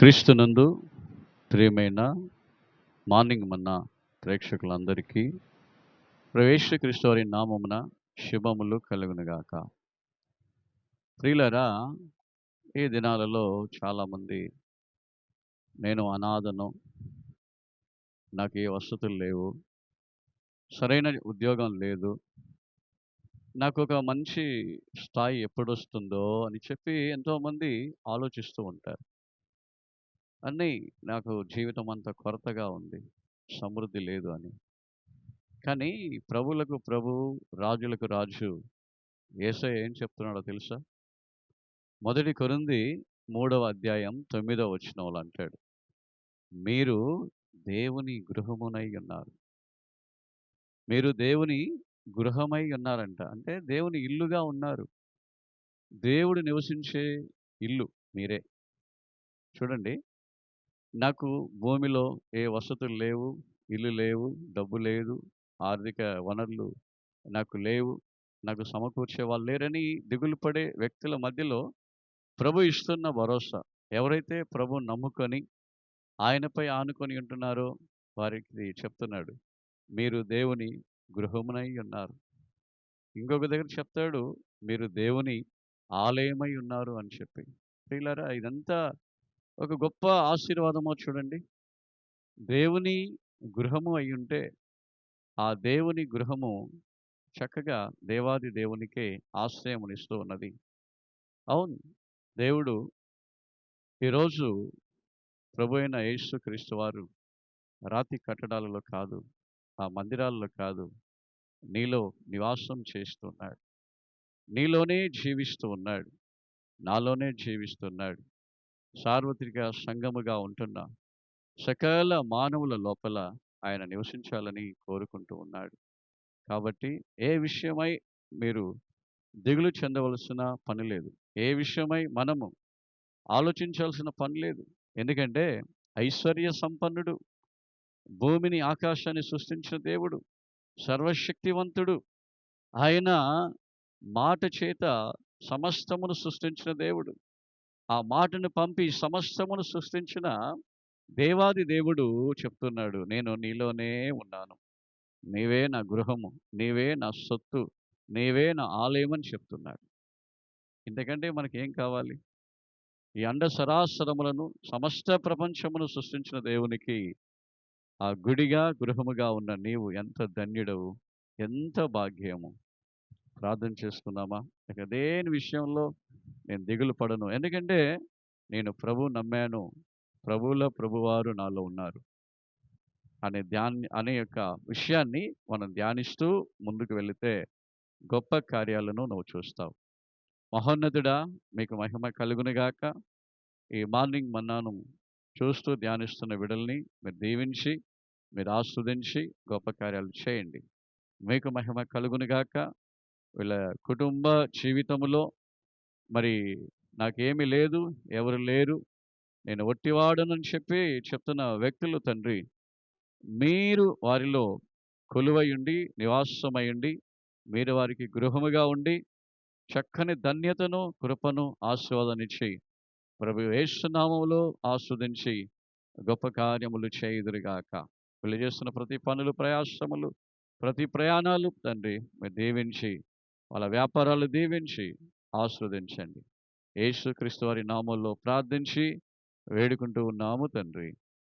క్రీస్తునందు ప్రియమైన మార్నింగ్ మన్నా ప్రేక్షకులందరికీ యేసుక్రీస్తు వారి నామమున శుభములు కలుగునుగాక. ప్రియులారా, ఈ దినాలలో చాలామంది నేను అనాథను, నాకు ఏ వసతులు లేవు, సరైన ఉద్యోగం లేదు, నాకు ఒక మంచి స్థాయి ఎప్పుడొస్తుందో అని చెప్పి ఎంతోమంది ఆలోచిస్తూ ఉంటారు. అన్నీ నాకు జీవితం అంతా కొరతగా ఉంది, సమృద్ధి లేదు అని. కానీ ప్రభువులకు ప్రభు, రాజులకు రాజు యేసయ్య ఏం చెప్తున్నాడో తెలుసా? మొదటి కొరింథీ 3వ అధ్యాయం 9వ వచనంలో అంటాడు, మీరు దేవుని గృహమునై ఉన్నారు. మీరు దేవుని గృహమై ఉన్నారంట. అంటే దేవుని ఇల్లుగా ఉన్నారు. దేవుడు నివసించే ఇల్లు మీరే. చూడండి, నాకు భూమిలో ఏ వసతులు లేవు, ఇల్లు లేవు, డబ్బు లేదు, ఆర్థిక వనరులు నాకు లేవు, నాకు సమకూర్చే వాళ్ళు లేరని దిగులు పడే వ్యక్తుల మధ్యలో ప్రభు ఇస్తున్న భరోసా, ఎవరైతే ప్రభు నమ్ముకొని ఆయనపై ఆనుకొని ఉంటున్నారో వారికి చెప్తున్నాడు, మీరు దేవుని గృహమునై ఉన్నారు. ఇంకొక దగ్గర చెప్తాడు, మీరు దేవుని ఆలయమై ఉన్నారు అని చెప్పి. ప్రియులారా, ఇదంతా ఒక గొప్ప ఆశీర్వాదమో చూడండి. దేవుని గృహము అయి ఉంటే ఆ దేవుని గృహము చక్కగా దేవాది దేవునికే ఆశ్రయమునిస్తూ ఉన్నది. అవును, దేవుడు ఈరోజు ప్రభు అయిన యేసుక్రీస్తు వారు రాతి కట్టడాలలో కాదు, ఆ మందిరాలలో కాదు, నీలో నివాసం చేస్తున్నాడు. నీలోనే జీవిస్తూ ఉన్నాడు, నాలోనే జీవిస్తున్నాడు. సార్వత్రిక సంఘముగా ఉంటున్న సకల మానవుల లోపల ఆయన నివసించాలని కోరుకుంటూ ఉన్నాడు. కాబట్టి ఏ విషయమై మీరు దిగులు చెందవలసిన పని లేదు. ఏ విషయమై మనము ఆలోచించాల్సిన పని లేదు. ఎందుకంటే ఐశ్వర్య సంపన్నుడు, భూమిని ఆకాశాన్ని సృష్టించిన దేవుడు, సర్వశక్తివంతుడు. ఆయన మాట చేత సమస్తమును సృష్టించిన దేవుడు. ఆ మాటను పంపి సమస్తమును సృష్టించిన దేవాది దేవుడు చెప్తున్నాడు, నేను నీలోనే ఉన్నాను, నీవే నా గృహము, నీవే నా సొత్తు, నీవే నా ఆలయం అని చెప్తున్నాడు. ఇంతకంటే మనకేం కావాలి? ఈ అండ సరాసరములను సమస్త ప్రపంచమును సృష్టించిన దేవునికి ఆ గుడిగా గృహముగా ఉన్న నీవు ఎంత ధన్యుడవు, ఎంత భాగ్యము. ప్రార్థన చేసుకుందామా? ఇక దేని విషయంలో నేను దిగులు పడను, ఎందుకంటే నేను ప్రభు నమ్మాను, ప్రభువుల ప్రభువారు నాలో ఉన్నారు అనే యొక్క విషయాన్ని మనం ధ్యానిస్తూ ముందుకు వెళితే గొప్ప కార్యాలను నువ్వు చూస్తావు. మహోన్నతుడా, మీకు మహిమ కలుగునుగాక. ఈ మార్నింగ్ మన్నాను చూస్తూ ధ్యానిస్తున్న విడల్ని మీరు దీవించి, మీరు ఆస్వాదించి గొప్ప కార్యాలు చేయండి. మీకు మహిమ కలుగునుగాక. వీళ్ళ కుటుంబ జీవితంలో మరి నాకేమీ లేదు, ఎవరు లేరు, నేను ఒట్టివాడనని చెప్పి చెప్తున్న వ్యక్తులు తండ్రి, మీరు వారిలో కొలువయుండి నివాసమయ్యండి, మీరు వారికి గృహముగా ఉండి చక్కని ధన్యతను, కృపను, ఆశీర్వాదాన్నిచ్చి ప్రభు యేసు నామములో ఆస్వాదించి గొప్ప కార్యములు చేయుదురుగాక. వీళ్ళు చేస్తున్న ప్రతి పనులు, ప్రయాసములు, ప్రతి ప్రయాణాలు తండ్రి మీరు దీవించి, వాళ్ళ వ్యాపారాలు దీవించి ఆస్వాదించండి. యేసుక్రీస్తు వారి నామములో ప్రార్థించి వేడుకుంటూ ఉన్నాము తండ్రి,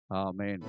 ఆమేన్.